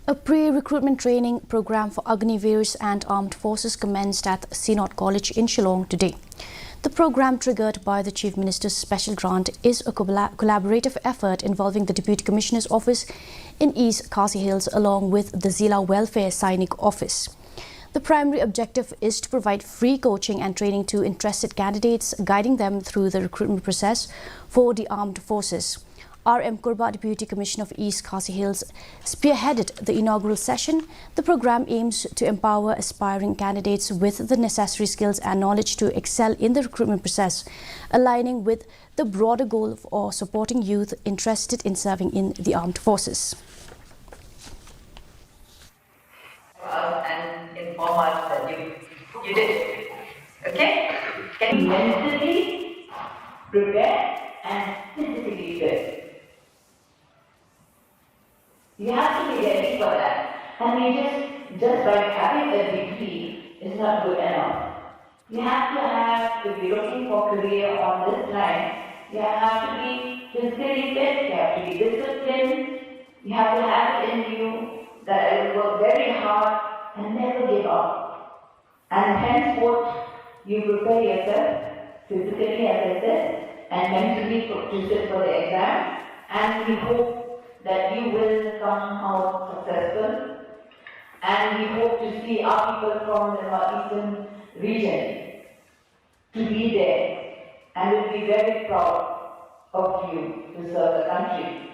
A pre-recruitment training program for Agniveers and armed forces commenced at CNOT College in Shillong today. The program, triggered by the Chief Minister's special grant, is a collaborative effort involving the Deputy Commissioner's Office in East Khasi Hills along with the Zila Welfare Sainik Office. The primary objective is to provide free coaching and training to interested candidates, guiding them through the recruitment process for the armed forces. R.M. Kurba, Deputy Commissioner of East Khasi Hills, spearheaded the inaugural session. The program aims to empower aspiring candidates with the necessary skills and knowledge to excel in the recruitment process, aligning with the broader goal of supporting youth interested in serving in the armed forces. And inform us that you did it. Okay? Can you mentally prepare and physically fit? You have to be ready for that. And we just by having a degree is not good enough. You have to have, if you're looking for career on this line, you have to be physically fit, you have to be disciplined, you have to have it in you that I will work very hard and never give up. And henceforth, you prepare yourself physically, as I said, and mentally to sit for the exam, and we hope that you will come out successful, and we hope to see our people from the northeastern region to be there, and we'll be very proud of you to serve the country.